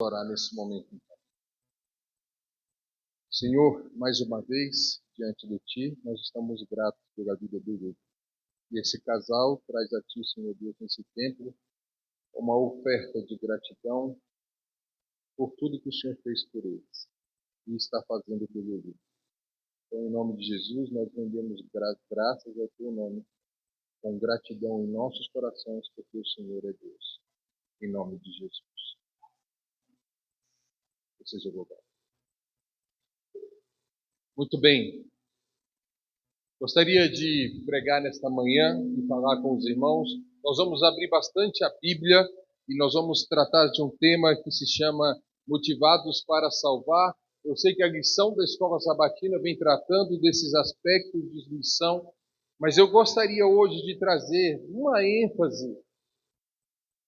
Orar nesse momento. Senhor, mais uma vez, diante de Ti, nós estamos gratos pela vida dele. E esse casal traz a Ti, Senhor Deus, nesse tempo, uma oferta de gratidão por tudo que o Senhor fez por eles e está fazendo pelo eles. Então, em nome de Jesus, nós rendemos graças ao Teu nome, com gratidão em nossos corações, porque o Senhor é Deus. Em nome de Jesus. Seja louvado. Muito bem. Gostaria de pregar nesta manhã e falar com os irmãos. Nós vamos abrir bastante a Bíblia e nós vamos tratar de um tema que se chama Motivados para Salvar. Eu sei que a lição da Escola Sabatina vem tratando desses aspectos de missão, mas eu gostaria hoje de trazer uma ênfase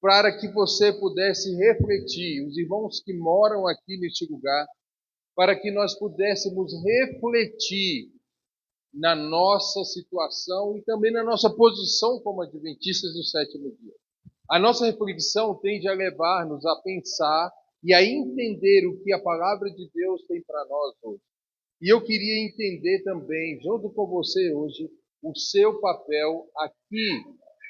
para que você pudesse refletir, os irmãos que moram aqui neste lugar, para que nós pudéssemos refletir na nossa situação e também na nossa posição como adventistas do sétimo dia. A nossa reflexão tende a levar-nos a pensar e a entender o que a palavra de Deus tem para nós hoje. E eu queria entender também, junto com você hoje, o seu papel aqui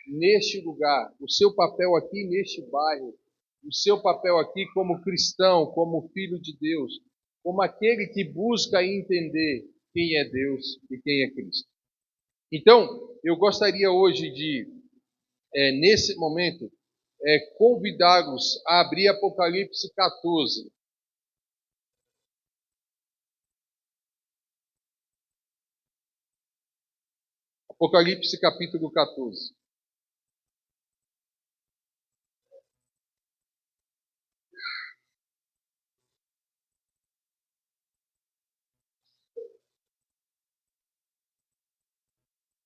neste lugar, o seu papel aqui neste bairro, o seu papel aqui como cristão, como filho de Deus, como aquele que busca entender quem é Deus e quem é Cristo. Então, eu gostaria hoje de, nesse momento, convidá-los a abrir Apocalipse 14. Apocalipse capítulo 14.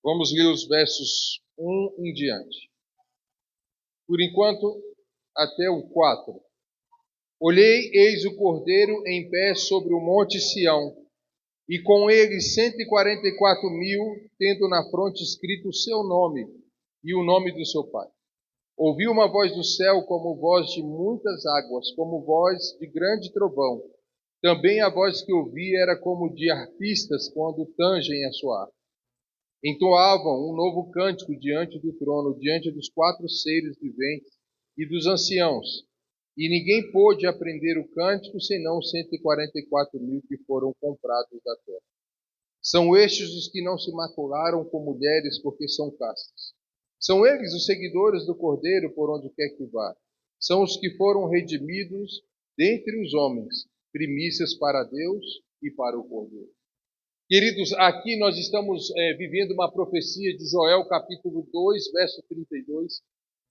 Vamos ler os versos 1 em diante. Por enquanto, até o 4. Olhei, eis o Cordeiro em pé sobre o monte Sião, e com ele 144.000, tendo na fronte escrito o seu nome e o nome do seu Pai. Ouvi uma voz do céu como voz de muitas águas, como voz de grande trovão. Também a voz que ouvi era como de arpistas quando tangem a sua harpa. Entoavam um novo cântico diante do trono, diante dos 4 seres viventes e dos anciãos. E ninguém pôde aprender o cântico, senão 144.000 que foram comprados da terra. São estes os que não se macularam com mulheres, porque são castas. São eles os seguidores do Cordeiro por onde quer que vá. São os que foram redimidos dentre os homens, primícias para Deus e para o Cordeiro. Queridos, aqui nós estamos vivendo uma profecia de Joel, capítulo 2, verso 32,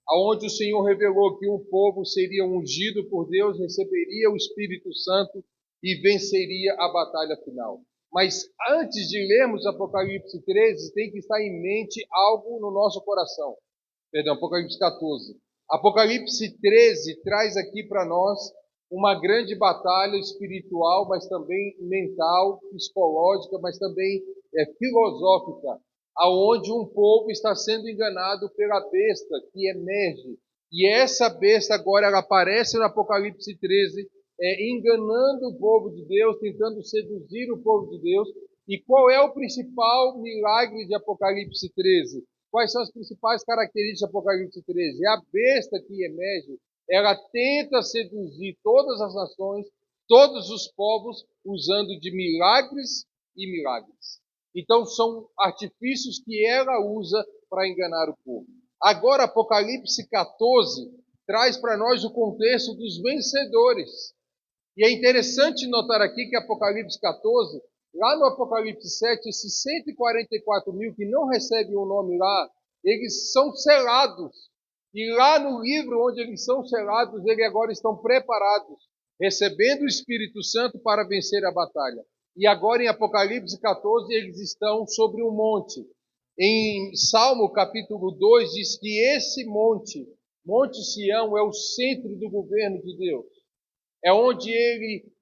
onde o Senhor revelou que um povo seria ungido por Deus, receberia o Espírito Santo e venceria a batalha final. Mas antes de lermos Apocalipse 13, tem que estar em mente algo no nosso coração. Perdão, Apocalipse 14. Apocalipse 13 traz aqui para nós uma grande batalha espiritual, mas também mental, psicológica, mas também filosófica, aonde um povo está sendo enganado pela besta que emerge. E essa besta agora ela aparece no Apocalipse 13, enganando o povo de Deus, tentando seduzir o povo de Deus. E qual é o principal milagre de Apocalipse 13? Quais são as principais características de Apocalipse 13? É a besta que emerge. Ela tenta seduzir todas as nações, todos os povos, usando de milagres e milagres. Então, são artifícios que ela usa para enganar o povo. Agora, Apocalipse 14 traz para nós o contexto dos vencedores. E é interessante notar aqui que Apocalipse 14, lá no Apocalipse 7, esses 144.000 que não recebem o nome lá, eles são selados. E lá no livro onde eles são selados, eles agora estão preparados, recebendo o Espírito Santo para vencer a batalha. E agora em Apocalipse 14 eles estão sobre um monte. Em Salmo capítulo 2 diz que esse monte, Monte Sião, é o centro do governo de Deus. É onde ele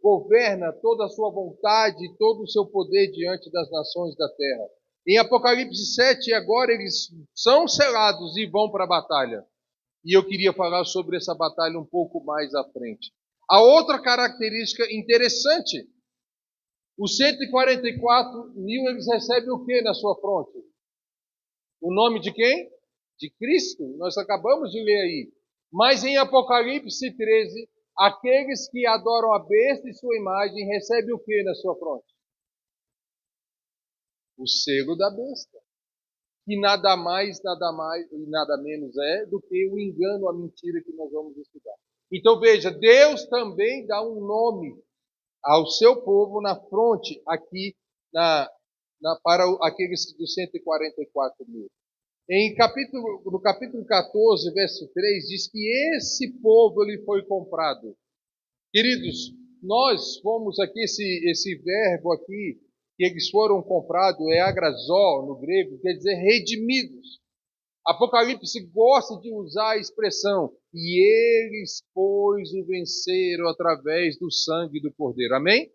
governa toda a sua vontade, todo o seu poder diante das nações da terra. Em Apocalipse 7, agora eles são selados e vão para a batalha. E eu queria falar sobre essa batalha um pouco mais à frente. A outra característica interessante, os 144 mil, eles recebem o que na sua fronte? O nome de quem? De Cristo. Nós acabamos de ler aí. Mas em Apocalipse 13, aqueles que adoram a besta e sua imagem recebem o que na sua fronte? O selo da besta. Que nada mais e nada menos é do que o engano, a mentira que nós vamos estudar. Então veja, Deus também dá um nome ao seu povo na fronte aqui para aqueles dos 144 mil. No capítulo 14, verso 3, diz que esse povo ele foi comprado. Queridos, nós fomos aqui, esse verbo aqui, que eles foram comprados, é agrazó no grego, quer dizer redimidos. Apocalipse gosta de usar a expressão, e eles, pois, o venceram através do sangue do Cordeiro. Amém?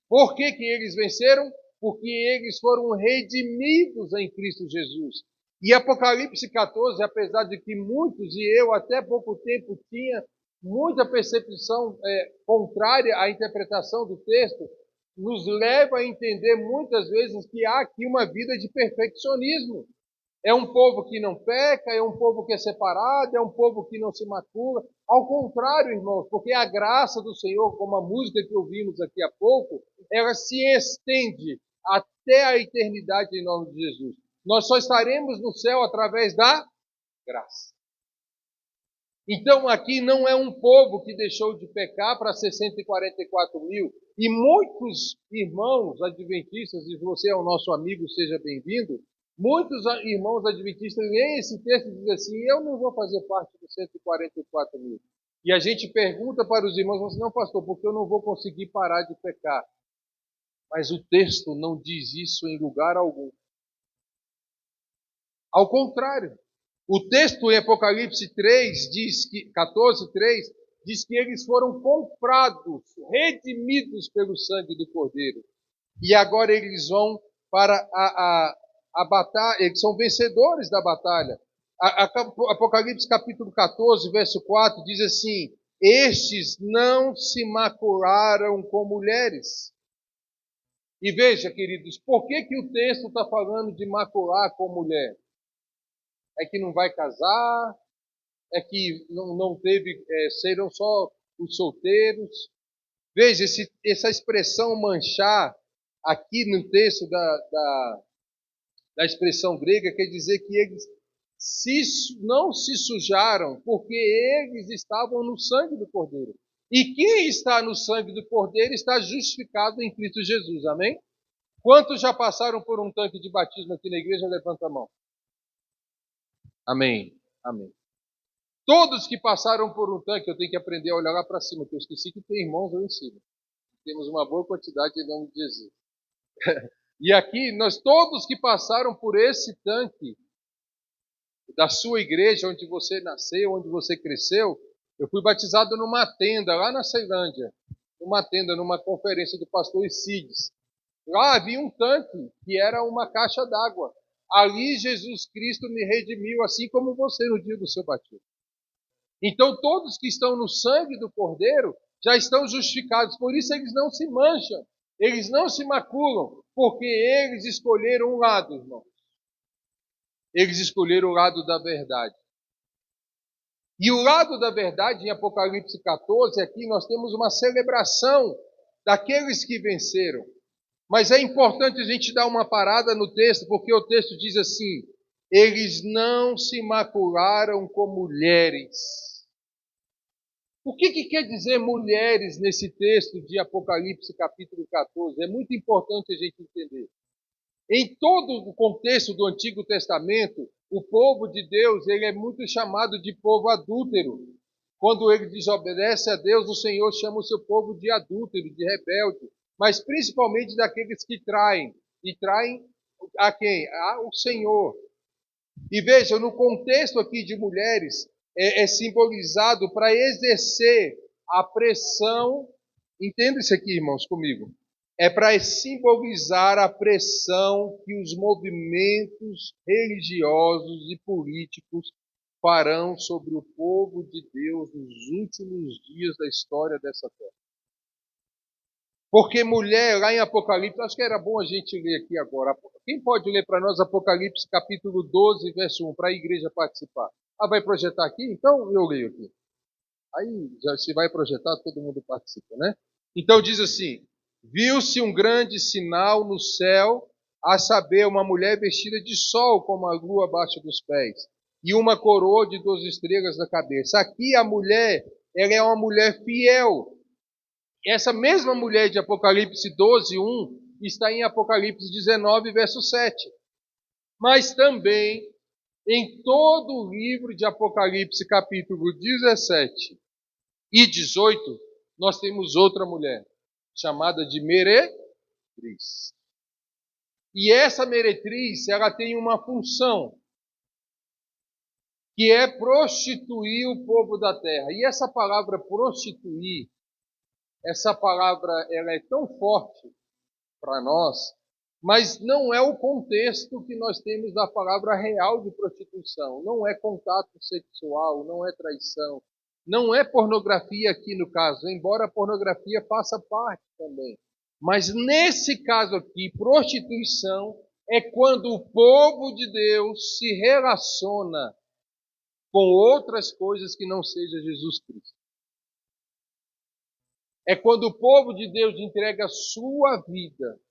Por que eles venceram? Porque eles foram redimidos em Cristo Jesus. E Apocalipse 14, apesar de que muitos, e eu até pouco tempo tinha muita percepção contrária à interpretação do texto, nos leva a entender muitas vezes que há aqui uma vida de perfeccionismo. É um povo que não peca, é um povo que é separado, é um povo que não se macula. Ao contrário, irmãos, porque a graça do Senhor, como a música que ouvimos aqui há pouco, ela se estende até a eternidade em nome de Jesus. Nós só estaremos no céu através da graça. Então aqui não é um povo que deixou de pecar para ser 144 mil. E muitos irmãos adventistas, e você é o nosso amigo, seja bem-vindo, muitos irmãos adventistas leem esse texto e dizem assim, eu não vou fazer parte dos 144 mil. E a gente pergunta para os irmãos, assim, não pastor, porque eu não vou conseguir parar de pecar. Mas o texto não diz isso em lugar algum. Ao contrário, o texto em Apocalipse 3, 14, 3, diz que eles foram comprados, redimidos pelo sangue do Cordeiro. E agora eles vão para a batalha, eles são vencedores da batalha. Apocalipse capítulo 14, verso 4, diz assim, estes não se macularam com mulheres. E veja, queridos, por que o texto está falando de macular com mulher? É que não vai casar, é que não teve, serão só os solteiros. Veja, essa expressão manchar, aqui no texto da expressão grega, quer dizer que eles não se sujaram, porque eles estavam no sangue do Cordeiro. E quem está no sangue do Cordeiro está justificado em Cristo Jesus, amém? Quantos já passaram por um tanque de batismo aqui na igreja? Levanta a mão. Amém. Amém. Todos que passaram por um tanque, eu tenho que aprender a olhar lá para cima, porque eu esqueci que tem irmãos lá em cima. Temos uma boa quantidade em nome de Jesus. E aqui, nós todos que passaram por esse tanque da sua igreja, onde você nasceu, onde você cresceu, eu fui batizado numa tenda lá na Ceilândia, numa tenda, numa conferência do pastor Isides. Lá havia um tanque que era uma caixa d'água. Ali Jesus Cristo me redimiu, assim como você no dia do seu batismo. Então todos que estão no sangue do Cordeiro já estão justificados. Por isso eles não se mancham, eles não se maculam, porque eles escolheram um lado, irmãos. Eles escolheram o lado da verdade. E o lado da verdade, em Apocalipse 14, aqui nós temos uma celebração daqueles que venceram. Mas é importante a gente dar uma parada no texto, porque o texto diz assim, eles não se macularam com mulheres. O que quer dizer mulheres nesse texto de Apocalipse capítulo 14? É muito importante a gente entender. Em todo o contexto do Antigo Testamento, o povo de Deus ele é muito chamado de povo adúltero. Quando ele desobedece a Deus, o Senhor chama o seu povo de adúltero, de rebelde. Mas principalmente daqueles que traem. E traem a quem? Ao Senhor. E veja, no contexto aqui de mulheres, é simbolizado para exercer a pressão. Entenda isso aqui, irmãos, comigo. É para simbolizar a pressão que os movimentos religiosos e políticos farão sobre o povo de Deus nos últimos dias da história dessa terra. Porque mulher, lá em Apocalipse, acho que era bom a gente ler aqui agora. Quem pode ler para nós Apocalipse capítulo 12, verso 1, para a igreja participar? Ah, vai projetar aqui? Então eu leio aqui. Aí, já se vai projetar, todo mundo participa, né? Então diz assim: viu-se um grande sinal no céu, a saber, uma mulher vestida de sol, como a lua abaixo dos pés, e uma coroa de 12 estrelas na cabeça. Aqui a mulher, ela é uma mulher fiel. Essa mesma mulher de Apocalipse 12, 1, está em Apocalipse 19, verso 7. Mas também, em todo o livro de Apocalipse, capítulo 17 e 18, nós temos outra mulher, chamada de meretriz. E essa meretriz, ela tem uma função, que é prostituir o povo da terra. E essa palavra prostituir, essa palavra ela é tão forte para nós, mas não é o contexto que nós temos da palavra real de prostituição. Não é contato sexual, não é traição, não é pornografia aqui no caso, embora a pornografia faça parte também. Mas nesse caso aqui, prostituição é quando o povo de Deus se relaciona com outras coisas que não seja Jesus Cristo. É quando o povo de Deus entrega a sua vida,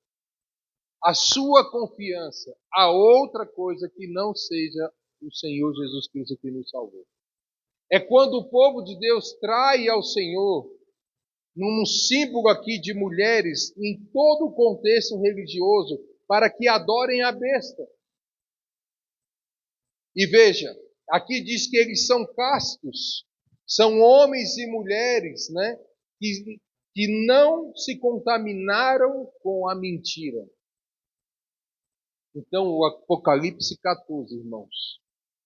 a sua confiança a outra coisa que não seja o Senhor Jesus Cristo que nos salvou. É quando o povo de Deus trai ao Senhor, num símbolo aqui de mulheres, em todo o contexto religioso, para que adorem a besta. E veja, aqui diz que eles são castos, são homens e mulheres, né, que não se contaminaram com a mentira. Então, o Apocalipse 14, irmãos,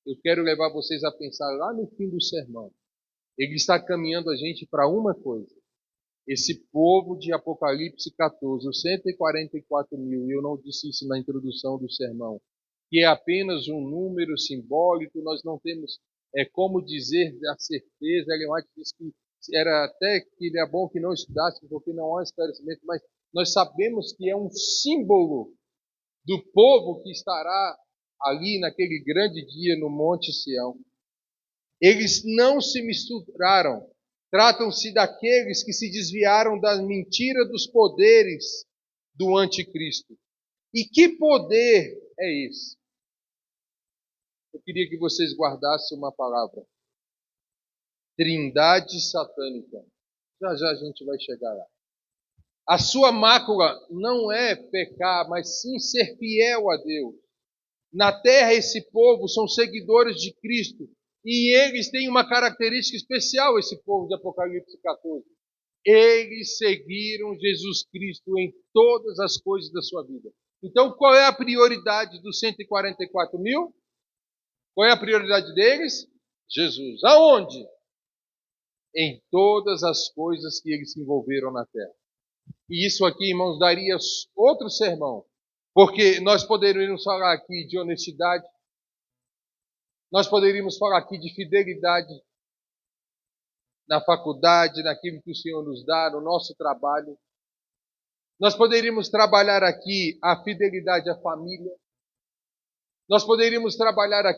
eu quero levar vocês a pensar lá no fim do sermão. Ele está caminhando a gente para uma coisa. Esse povo de Apocalipse 14, os 144 mil, e eu não disse isso na introdução do sermão, que é apenas um número simbólico, nós não temos como dizer a certeza. Ellen White disse que era até que é bom que não estudasse, porque não há esclarecimento, mas nós sabemos que é um símbolo do povo que estará ali naquele grande dia no Monte Sião. Eles não se misturaram. Tratam-se daqueles que se desviaram da mentira dos poderes do anticristo. E que poder é esse? Eu queria que vocês guardassem uma palavra. Trindade satânica. Já já a gente vai chegar lá. A sua mácula não é pecar, mas sim ser fiel a Deus. Na terra, esse povo são seguidores de Cristo. E eles têm uma característica especial, esse povo de Apocalipse 14. Eles seguiram Jesus Cristo em todas as coisas da sua vida. Então, qual é a prioridade dos 144 mil? Qual é a prioridade deles? Jesus. Aonde? Em todas as coisas que eles se envolveram na terra. E isso aqui, irmãos, daria outro sermão. Porque nós poderíamos falar aqui de honestidade, nós poderíamos falar aqui de fidelidade na faculdade, naquilo que o Senhor nos dá, no nosso trabalho. Nós poderíamos trabalhar aqui a fidelidade à família. Nós poderíamos trabalhar aqui